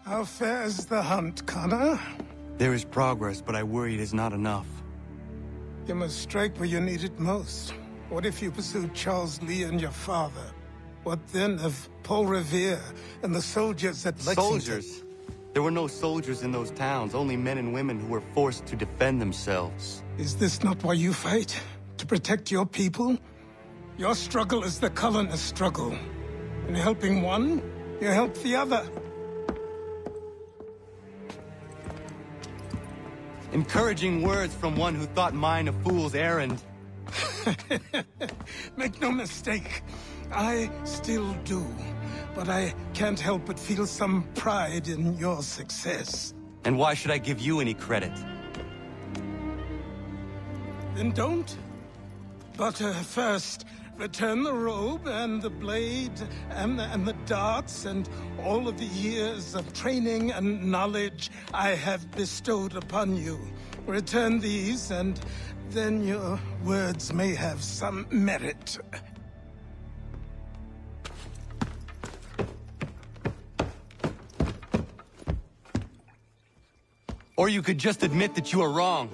How fares the hunt, Connor? There is progress, but I worry it is not enough. You must strike where you need it most. What if you pursued Charles Lee and your father? What then of Paul Revere and the soldiers at Lexington? Soldiers? There were no soldiers in those towns, only men and women who were forced to defend themselves. Is this not why you fight? To protect your people? Your struggle is the colonist struggle. In helping one, you help the other. Encouraging words from one who thought mine a fool's errand. Make no mistake, I still do. But I can't help but feel some pride in your success. And why should I give you any credit? Then don't. But first, return the robe and the blade and the darts and all of the years of training and knowledge I have bestowed upon you. Return these, and then your words may have some merit. Or you could just admit that you are wrong.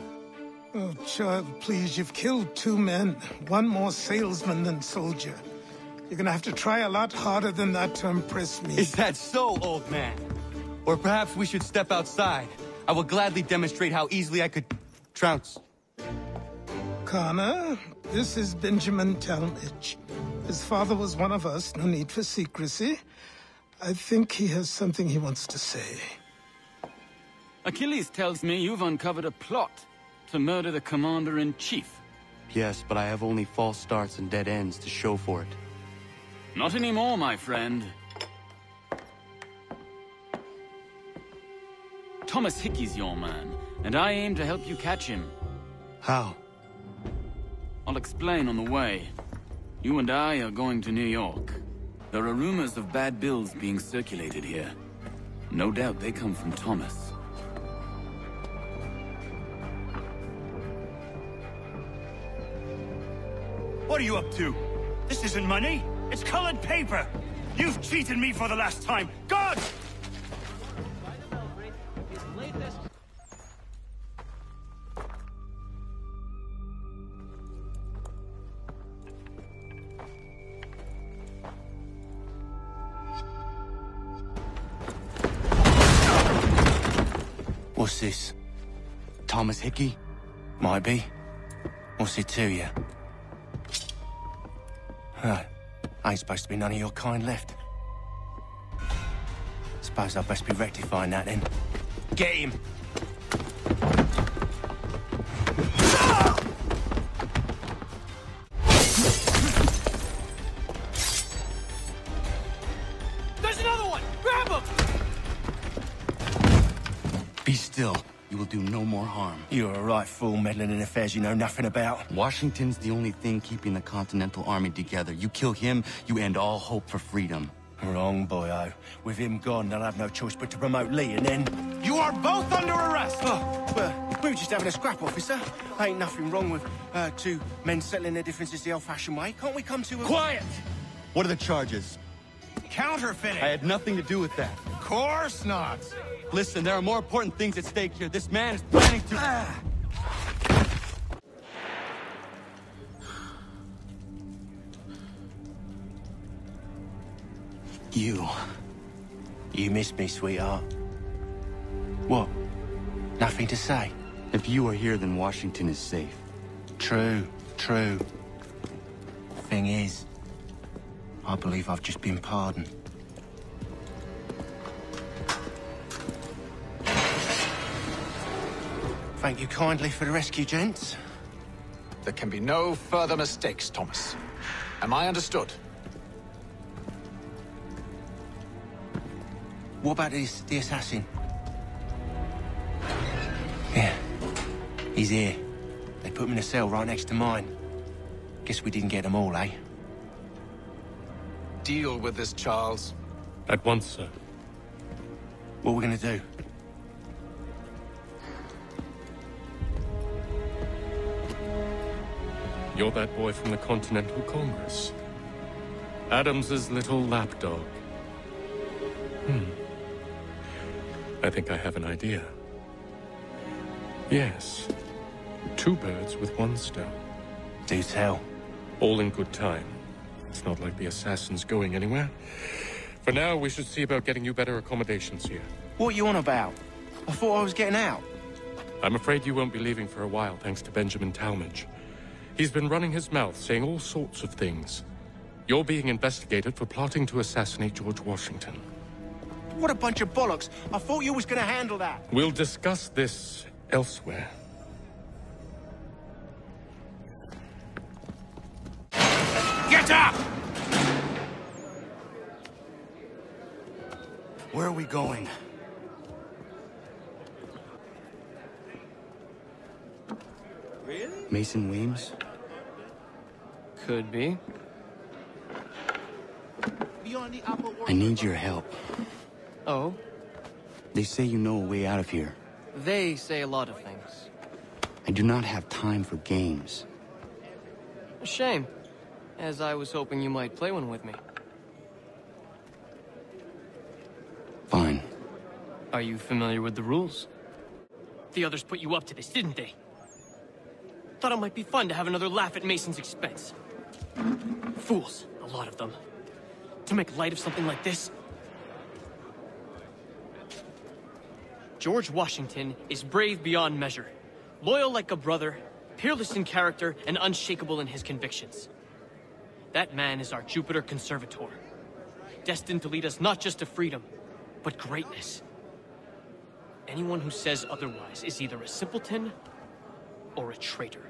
Oh, child, please, you've killed 2 men. One more salesman than soldier. You're gonna have to try a lot harder than that to impress me. Is that so, old man? Or perhaps we should step outside. I will gladly demonstrate how easily I could trounce. Connor, this is Benjamin Talmadge. His father was one of us, no need for secrecy. I think he has something he wants to say. Achilles tells me you've uncovered a plot to murder the Commander-in-Chief. Yes, but I have only false starts and dead ends to show for it. Not anymore, my friend. Thomas Hickey's your man, and I aim to help you catch him. How? I'll explain on the way. You and I are going to New York. There are rumors of bad bills being circulated here. No doubt they come from Thomas. What are you up to? This isn't money. It's colored paper. You've cheated me for the last time. God! What's this? Thomas Hickey? Might be. What's it to you? Right. Ain't supposed to be none of your kind left. Suppose I'd best be rectifying that then. Get him! There's another one! Grab him! Be still. You will do no more harm. You're a right fool meddling in affairs you know nothing about. Washington's the only thing keeping the Continental Army together. You kill him, you end all hope for freedom. Wrong, boyo. With him gone, they'll have no choice but to promote Lee, and then... You are both under arrest! Oh, well, we were just having a scrap, officer. Ain't nothing wrong with 2 men settling their differences the old-fashioned way. Can't we come to a... Quiet! What are the charges? Counterfeiting! I had nothing to do with that. Of course not! Listen, there are more important things at stake here. This man is planning to... You missed me, sweetheart. What? Nothing to say? If you are here, then Washington is safe. True, true. Thing is, I believe I've just been pardoned. Thank you kindly for the rescue, gents. There can be no further mistakes, Thomas. Am I understood? What about the assassin? Yeah, he's here. They put him in a cell right next to mine. Guess we didn't get them all, eh? Deal with this, Charles. At once, sir. What are we gonna do? You're that boy from the Continental Congress. Adams's little lapdog. I think I have an idea. Yes. 2 birds with 1 stone. Do tell. All in good time. It's not like the assassin's going anywhere. For now, we should see about getting you better accommodations here. What you on about? I thought I was getting out. I'm afraid you won't be leaving for a while, thanks to Benjamin Talmadge. He's been running his mouth, saying all sorts of things. You're being investigated for plotting to assassinate George Washington. What a bunch of bollocks. I thought you was gonna handle that. We'll discuss this elsewhere. Get up! Where are we going? Mason Weems? Could be. I need your help. Oh? They say you know a way out of here. They say a lot of things. I do not have time for games. A shame, as I was hoping you might play one with me. Fine. Are you familiar with the rules? The others put you up to this, didn't they? Thought it might be fun to have another laugh at Mason's expense. Fools, a lot of them. To make light of something like this. George Washington is brave beyond measure, loyal like a brother, peerless in character, and unshakable in his convictions. That man is our Jupiter Conservator, destined to lead us not just to freedom, but greatness. Anyone who says otherwise is either a simpleton or a traitor.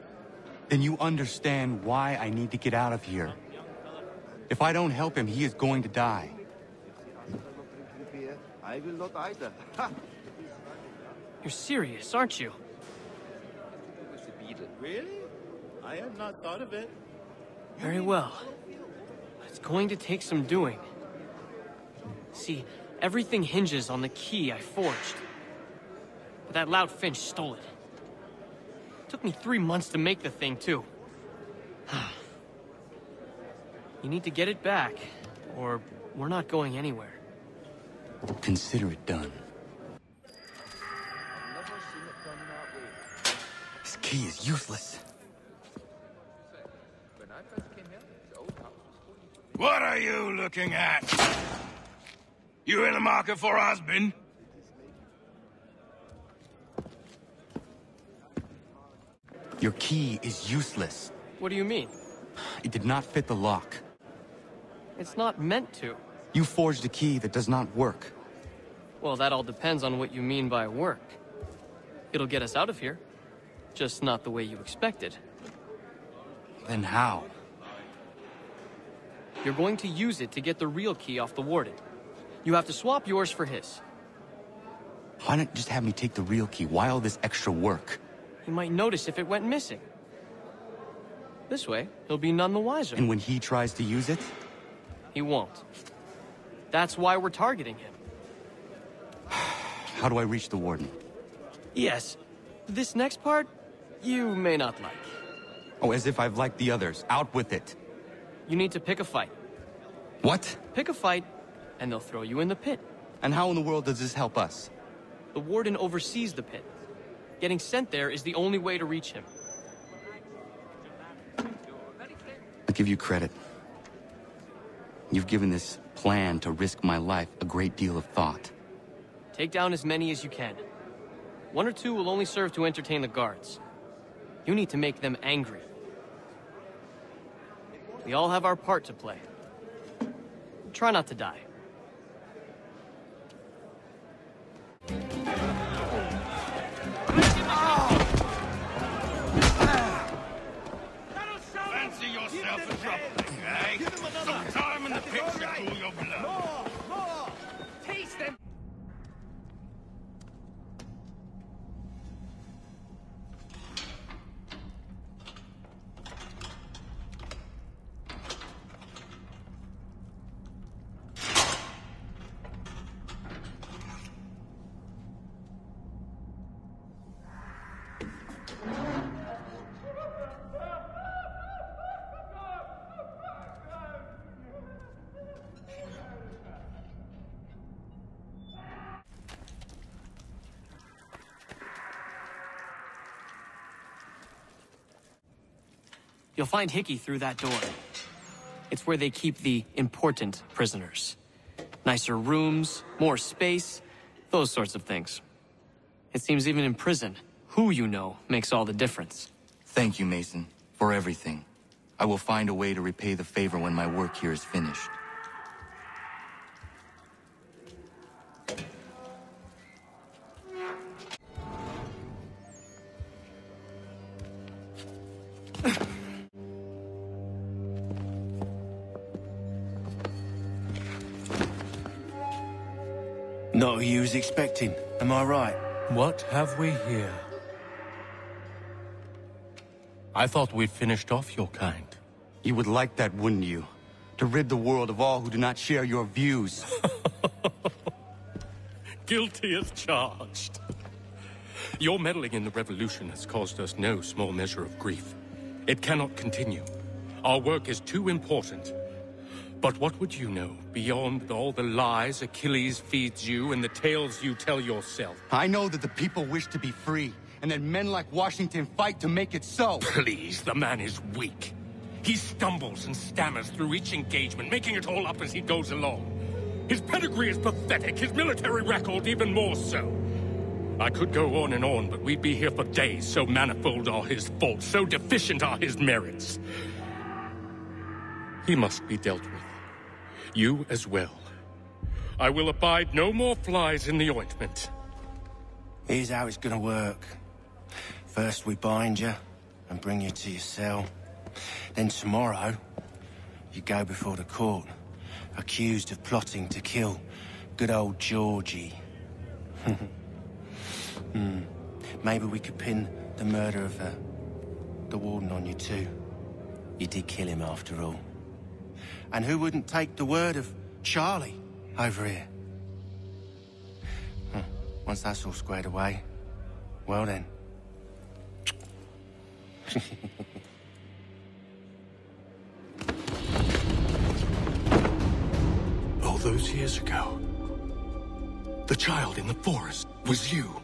Then you understand why I need to get out of here. If I don't help him, he is going to die. I will not either. You're serious, aren't you? Really? I had not thought of it. Very well. It's going to take some doing. See, everything hinges on the key I forged. But that loud Finch stole it. Took me 3 months to make the thing, too. You need to get it back, or we're not going anywhere. Consider it done. This key is useless. What are you looking at? You in the market for a husband? Your key is useless. What do you mean? It did not fit the lock. It's not meant to. You forged a key that does not work. Well, that all depends on what you mean by work. It'll get us out of here. Just not the way you expected. Then how? You're going to use it to get the real key off the warden. You have to swap yours for his. Why not just have me take the real key? Why all this extra work? He might notice if it went missing. This way, he'll be none the wiser. And when he tries to use it? He won't. That's why we're targeting him. How do I reach the warden? Yes. This next part, you may not like. Oh, as if I've liked the others. Out with it. You need to pick a fight. What? Pick a fight, and they'll throw you in the pit. And how in the world does this help us? The warden oversees the pit. Getting sent there is the only way to reach him. I'll give you credit. You've given this plan to risk my life a great deal of thought. Take down as many as you can. 1 or 2 will only serve to entertain the guards. You need to make them angry. We all have our part to play. Try not to die. Fancy yourself a troublemaker, eh? Some time in the pit should cool your blood. More! Taste them! You'll find Hickey through that door. It's where they keep the important prisoners. Nicer rooms, more space, those sorts of things. It seems even in prison, who you know makes all the difference. Thank you, Mason, for everything. I will find a way to repay the favor when my work here is finished. Not who you was expecting, am I right? What have we here? I thought we'd finished off your kind. You would like that, wouldn't you? To rid the world of all who do not share your views. Guilty as charged. Your meddling in the revolution has caused us no small measure of grief. It cannot continue. Our work is too important. But what would you know beyond all the lies Achilles feeds you and the tales you tell yourself? I know that the people wish to be free, and that men like Washington fight to make it so. Please, the man is weak. He stumbles and stammers through each engagement, making it all up as he goes along. His pedigree is pathetic, his military record even more so. I could go on, but we'd be here for days, so manifold are his faults, so deficient are his merits. He must be dealt with. You as well. I will abide no more flies in the ointment. Here's how it's gonna work. First we bind you and bring you to your cell. Then tomorrow, you go before the court, accused of plotting to kill good old Georgie. Maybe we could pin the murder of the warden on you too. You did kill him after all. And who wouldn't take the word of Charlie over here? Once that's all squared away, well then. All those years ago, the child in the forest was you.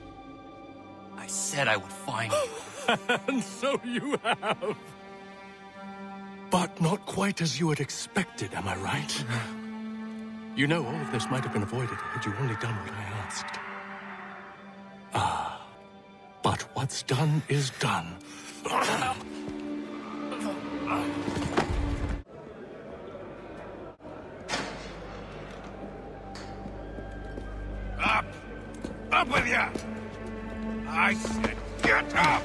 I said I would find you. And so you have. But not quite as you had expected, am I right? You know, all of this might have been avoided had you only done what I asked. But what's done is done. Up! Up with ya! I said get up!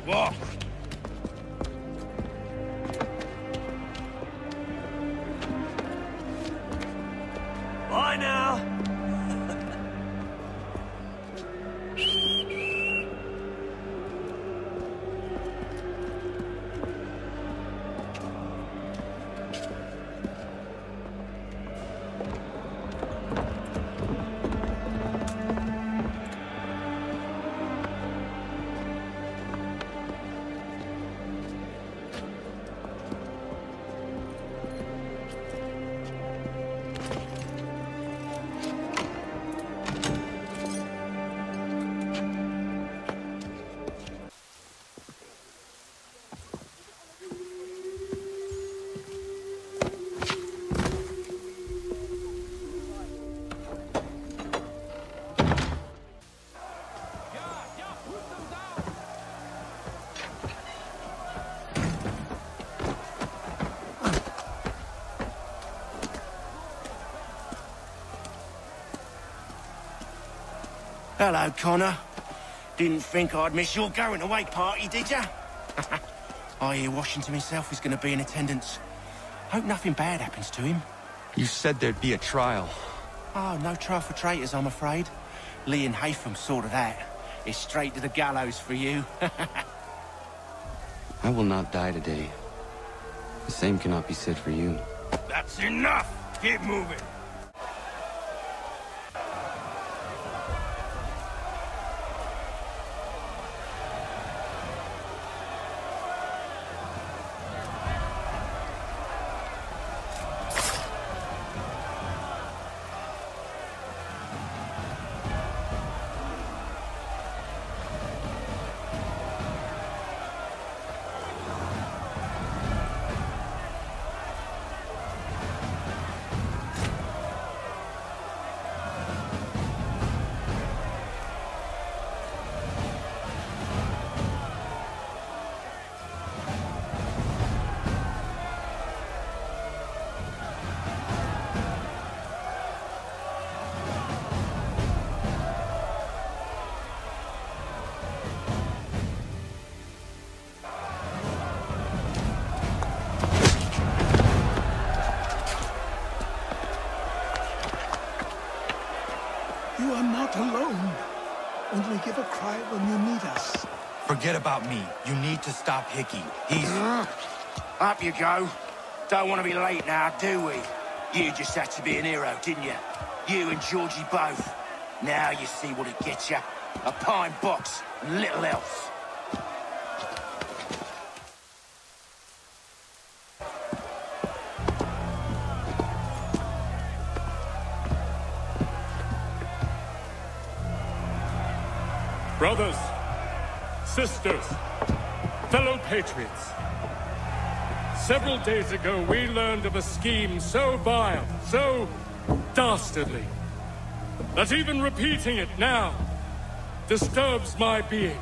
Walk! Bye now! Hello, Connor. Didn't think I'd miss your going away party, did ya? I hear Washington himself is going to be in attendance. Hope nothing bad happens to him. You said there'd be a trial. Oh, no trial for traitors, I'm afraid. Lee and Haytham sorted that. It's straight to the gallows for you. I will not die today. The same cannot be said for you. That's enough! Keep moving! Forget about me. You need to stop Hickey. He's... Up you go. Don't want to be late now, do we? You just had to be an hero, didn't you? You and Georgie both. Now you see what it gets you. A pine box and little else. Brothers, sisters, fellow patriots. Several days ago, we learned of a scheme so vile, so dastardly, that even repeating it now disturbs my being.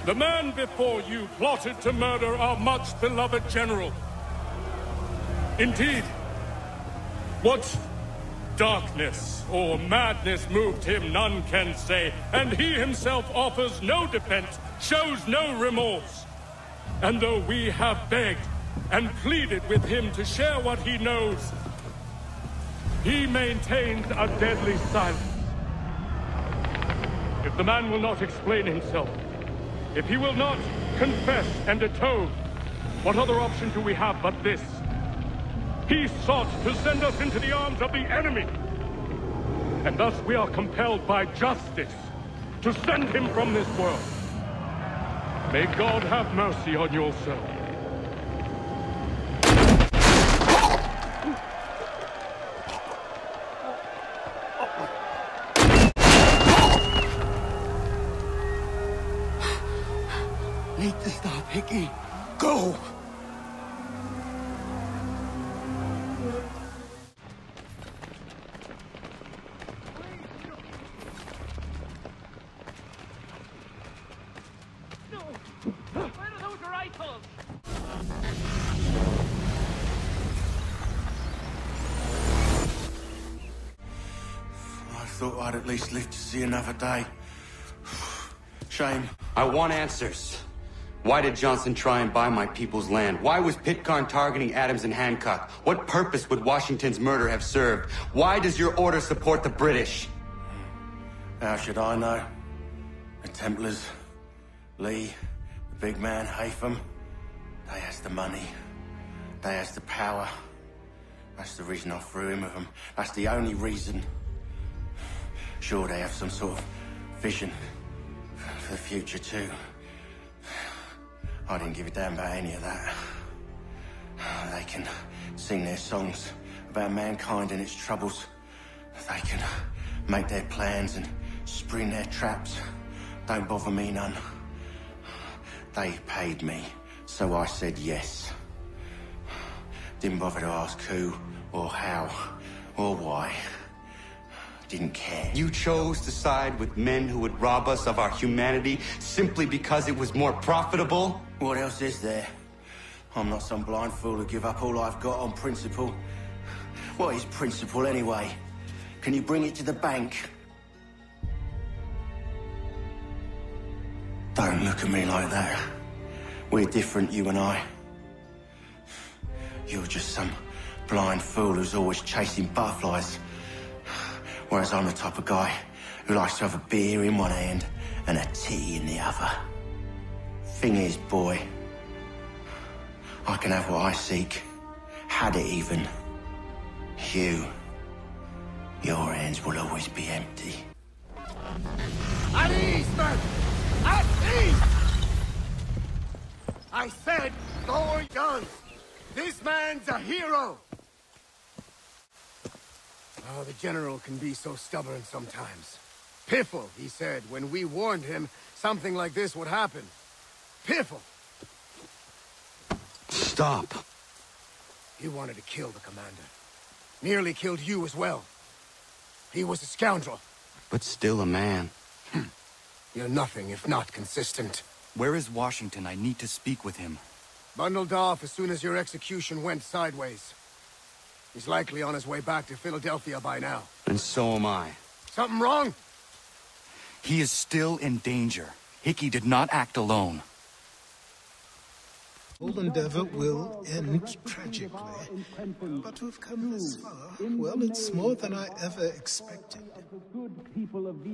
The man before you plotted to murder our much-beloved general. Indeed, what darkness or madness moved him, none can say, and he himself offers no defense, shows no remorse. And though we have begged and pleaded with him to share what he knows, he maintains a deadly silence. If the man will not explain himself, if he will not confess and atone, what other option do we have but this? He sought to send us into the arms of the enemy. And thus we are compelled by justice to send him from this world. May God have mercy on your soul. Need to stop Hickey. Go! Thought I'd at least live to see another day. Shame. I want answers. Why did Johnson try and buy my people's land? Why was Pitcairn targeting Adams and Hancock? What purpose would Washington's murder have served? Why does your order support the British? How should I know? The Templars, Lee, the big man, Haytham, they has the money. They has the power. That's the reason I threw in with them. That's the only reason. Sure, they have some sort of vision for the future, too. I didn't give a damn about any of that. They can sing their songs about mankind and its troubles. They can make their plans and spring their traps. Don't bother me none. They paid me, so I said yes. Didn't bother to ask who, or how, or why. Didn't care. You chose to side with men who would rob us of our humanity simply because it was more profitable? What else is there? I'm not some blind fool who give up all I've got on principle. What is principle anyway? Can you bring it to the bank? Don't look at me like that. We're different, you and I. You're just some blind fool who's always chasing butterflies. Whereas I'm the type of guy who likes to have a beer in one hand and a tea in the other. Thing is, boy, I can have what I seek. Had it even. Your hands will always be empty. At ease, men! At ease! I said, lower guns! This man's a hero! Oh, the General can be so stubborn sometimes. Piffle, he said, when we warned him something like this would happen. Piffle! Stop. He wanted to kill the commander. Nearly killed you as well. He was a scoundrel. But still a man. You're nothing if not consistent. Where is Washington? I need to speak with him. Bundled off as soon as your execution went sideways. He's likely on his way back to Philadelphia by now. And so am I. Something wrong? He is still in danger. Hickey did not act alone. whole endeavor will end tragically. But we've come this far. Well, it's more than I ever expected.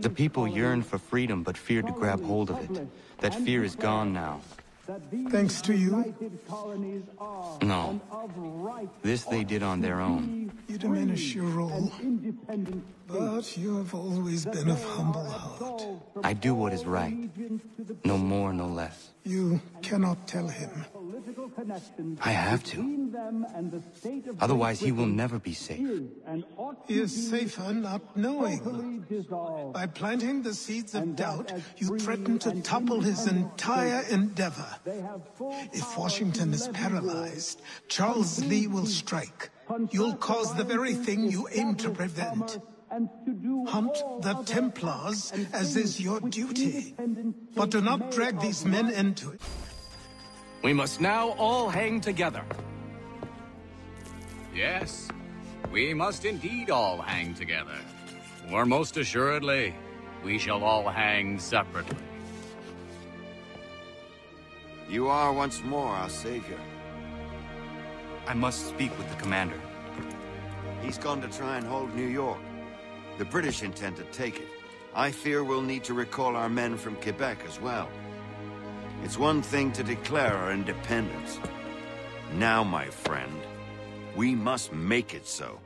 The people yearn for freedom but feared to grab hold of it. That fear is gone now. Thanks to you? No. This they did on their own. You diminish your role. But you have always been of humble heart. I do what is right. No more, no less. You cannot tell him. I have to. Otherwise, he will never be safe. He is safer not knowing. By planting the seeds of doubt, you threaten to topple his entire endeavor. If Washington is paralyzed, Charles Lee will strike. You'll cause the very thing you aim to prevent. Hunt the Templars, as is your duty. But do not drag these men into it. We must now all hang together. Yes, we must indeed all hang together. Or most assuredly, we shall all hang separately. You are once more our savior. I must speak with the commander. He's gone to try and hold New York. The British intend to take it. I fear we'll need to recall our men from Quebec as well. It's one thing to declare our independence. Now, my friend, we must make it so.